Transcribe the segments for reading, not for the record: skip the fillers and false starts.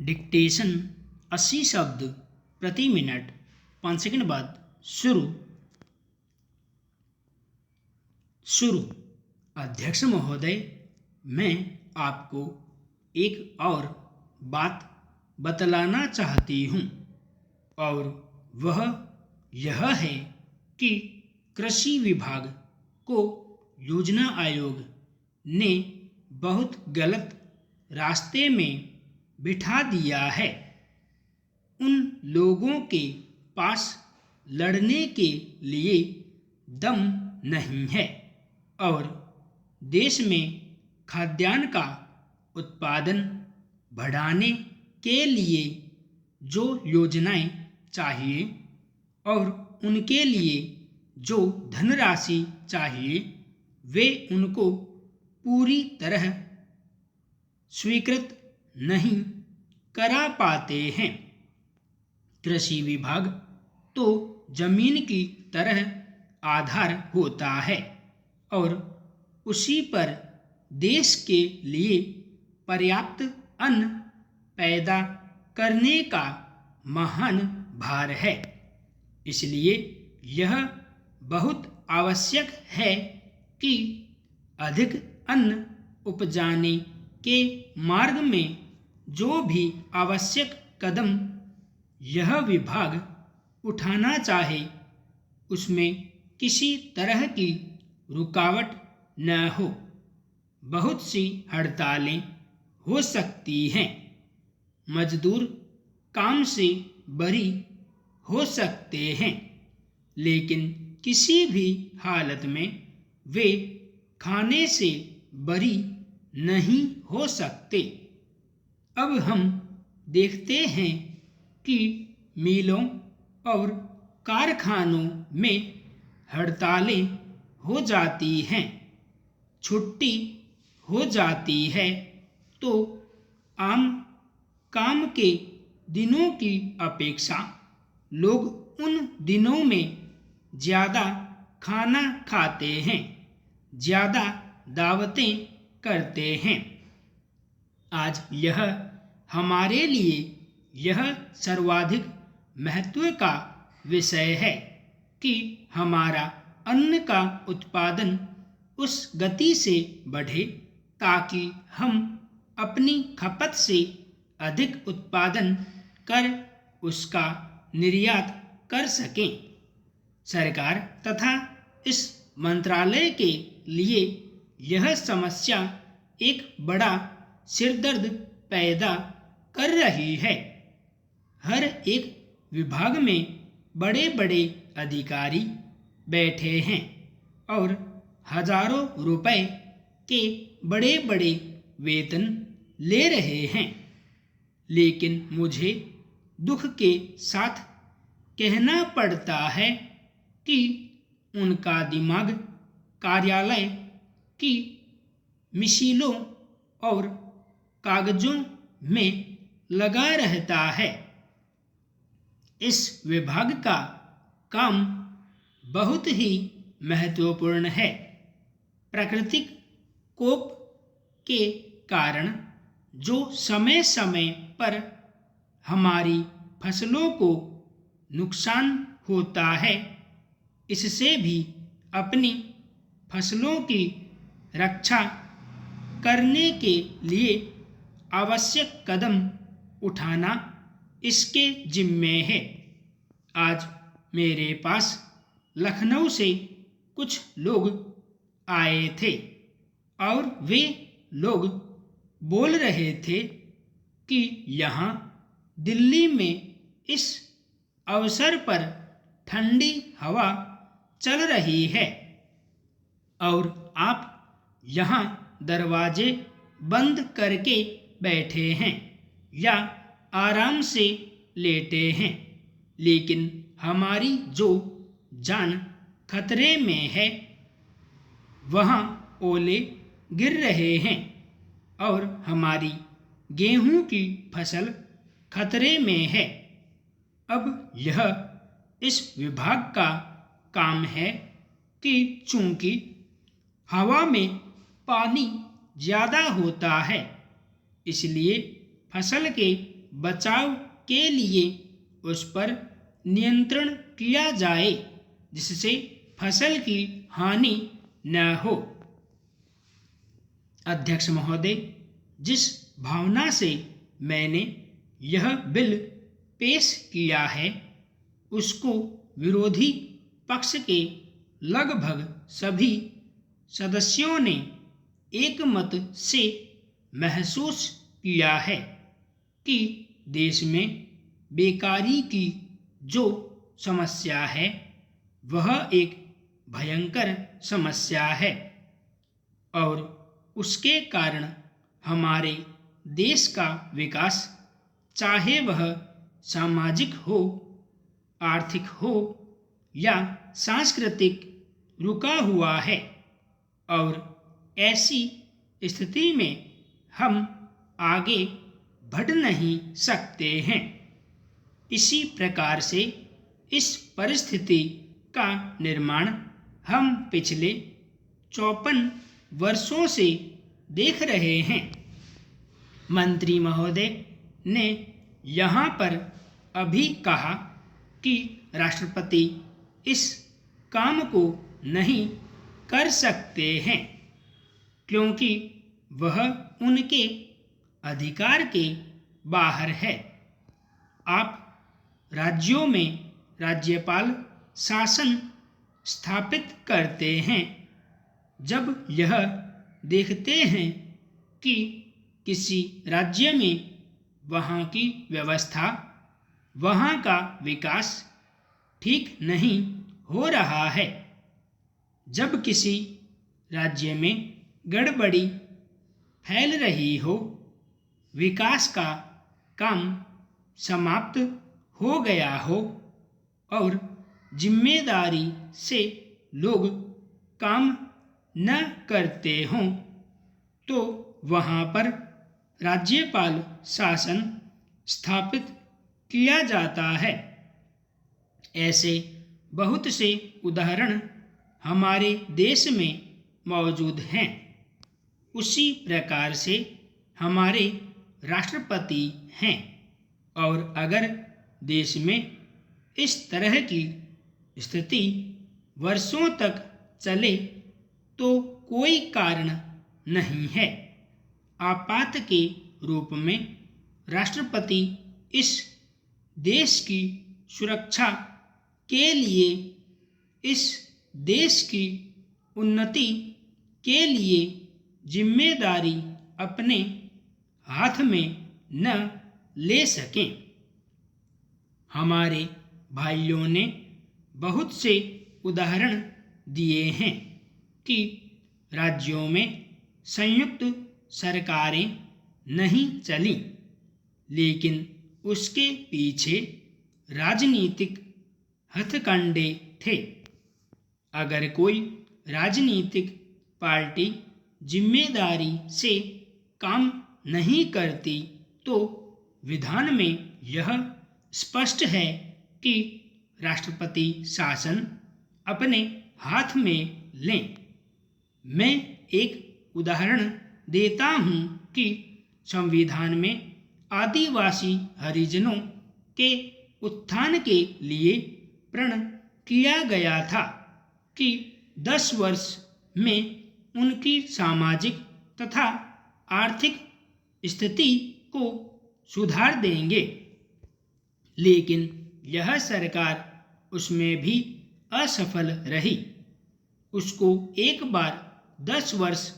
Dictation 80 शब्द प्रति minute. 5 second बाद शुरू। अध्यक्ष महोदय, मैं आपको एक और बात बतलाना चाहती हूँ और वह यह है कि कृषि विभाग को योजना आयोग ने बहुत गलत रास्ते में बिठा दिया है। उन लोगों के पास लड़ने के लिए दम नहीं है और देश में खाद्यान्न का उत्पादन बढ़ाने के लिए जो योजनाएं चाहिए और उनके लिए जो धनराशि चाहिए वे उनको पूरी तरह स्वीकृत नहीं करा पाते हैं। कृषि विभाग तो जमीन की तरह आधार होता है और उसी पर देश के लिए पर्याप्त अन्न पैदा करने का महान भार है। इसलिए यह बहुत आवश्यक है कि अधिक अन्न उपजाने के मार्ग में जो भी आवश्यक कदम यह विभाग उठाना चाहे उसमें किसी तरह की रुकावट न हो। बहुत सी हड़तालें हो सकती हैं, मजदूर काम से बरी हो सकते हैं, लेकिन किसी भी हालत में वे खाने से बरी नहीं हो सकते। अब हम देखते हैं कि मिलों और कारखानों में हड़तालें हो जाती हैं, छुट्टी हो जाती है तो आम काम के दिनों की अपेक्षा लोग उन दिनों में ज़्यादा खाना खाते हैं, ज़्यादा दावतें करते हैं। आज यह हमारे लिए यह सर्वाधिक महत्व का विषय है कि हमारा अन्न का उत्पादन उस गति से बढ़े ताकि हम अपनी खपत से अधिक उत्पादन कर उसका निर्यात कर सकें। सरकार तथा इस मंत्रालय के लिए यह समस्या एक बड़ा सिरदर्द पैदा कर रही है। हर एक विभाग में बड़े बड़े अधिकारी बैठे हैं और हजारों रुपए के बड़े बड़े वेतन ले रहे हैं, लेकिन मुझे दुख के साथ कहना पड़ता है कि उनका दिमाग कार्यालय की मिशीलों और कागजों में लगा रहता है। इस विभाग का काम बहुत ही महत्वपूर्ण है। प्राकृतिक कोप के कारण जो समय समय पर हमारी फसलों को नुकसान होता है, इससे भी अपनी फसलों की रक्षा करने के लिए आवश्यक कदम उठाना इसके जिम्मे है। आज मेरे पास लखनऊ से कुछ लोग आए थे और वे लोग बोल रहे थे कि यहाँ दिल्ली में इस अवसर पर ठंडी हवा चल रही है और आप यहाँ दरवाजे बंद करके बैठे हैं या आराम से लेटे हैं, लेकिन हमारी जो जान खतरे में है, वहाँ ओले गिर रहे हैं और हमारी गेहूं की फसल खतरे में है। अब यह इस विभाग का काम है कि चूंकि हवा में पानी ज़्यादा होता है, इसलिए फसल के बचाव के लिए उस पर नियंत्रण किया जाए जिससे फसल की हानि न हो। अध्यक्ष महोदय, जिस भावना से मैंने यह बिल पेश किया है उसको विरोधी पक्ष के लगभग सभी सदस्यों ने एक मत से महसूस किया है कि देश में बेकारी की जो समस्या है वह एक भयंकर समस्या है और उसके कारण हमारे देश का विकास, चाहे वह सामाजिक हो, आर्थिक हो या सांस्कृतिक, रुका हुआ है और ऐसी स्थिति में हम आगे बढ़ नहीं सकते हैं। इसी प्रकार से इस परिस्थिति का निर्माण हम पिछले 54 वर्षों से देख रहे हैं। मंत्री महोदय ने यहाँ पर अभी कहा कि राष्ट्रपति इस काम को नहीं कर सकते हैं क्योंकि वह उनके अधिकार के बाहर है। आप राज्यों में राज्यपाल शासन स्थापित करते हैं जब यह देखते हैं कि किसी राज्य में वहाँ की व्यवस्था, वहाँ का विकास ठीक नहीं हो रहा है। जब किसी राज्य में गड़बड़ी फैल रही हो, विकास का काम समाप्त हो गया हो और जिम्मेदारी से लोग काम न करते हों तो वहाँ पर राज्यपाल शासन स्थापित किया जाता है। ऐसे बहुत से उदाहरण हमारे देश में मौजूद हैं। उसी प्रकार से हमारे राष्ट्रपति हैं और अगर देश में इस तरह की स्थिति वर्षों तक चले तो कोई कारण नहीं है। आपात के रूप में राष्ट्रपति इस देश की सुरक्षा के लिए, इस देश की उन्नति के लिए जिम्मेदारी अपने हाथ में न ले सकें। हमारे भाइयों ने बहुत से उदाहरण दिए हैं कि राज्यों में संयुक्त सरकारें नहीं चली, लेकिन उसके पीछे राजनीतिक हथकंडे थे। अगर कोई राजनीतिक पार्टी जिम्मेदारी से काम नहीं करती तो विधान में यह स्पष्ट है कि राष्ट्रपति शासन अपने हाथ में लें। मैं एक उदाहरण देता हूँ कि संविधान में आदिवासी हरिजनों के उत्थान के लिए प्रण किया गया था कि 10 वर्ष में उनकी सामाजिक तथा आर्थिक स्थिति को सुधार देंगे, लेकिन यह सरकार उसमें भी असफल रही। उसको एक बार 10 वर्ष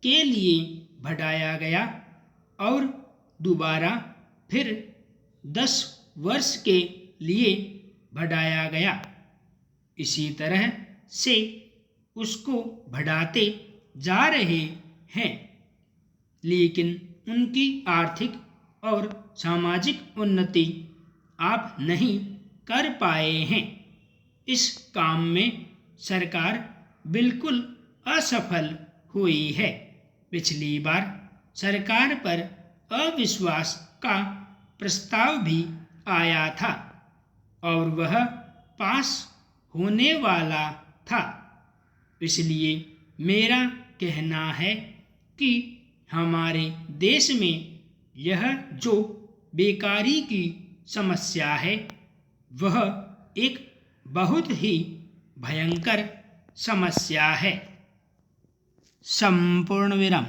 के लिए बढ़ाया गया और दोबारा फिर 10 वर्ष के लिए बढ़ाया गया। इसी तरह से उसको बढ़ाते जा रहे हैं, लेकिन उनकी आर्थिक और सामाजिक उन्नति आप नहीं कर पाए हैं। इस काम में सरकार बिल्कुल असफल हुई है। पिछली बार सरकार पर अविश्वास का प्रस्ताव भी आया था और वह पास होने वाला था। इसलिए मेरा कहना है कि हमारे देश में यह जो बेकारी की समस्या है, वह एक बहुत ही भयंकर समस्या है। संपूर्ण विराम।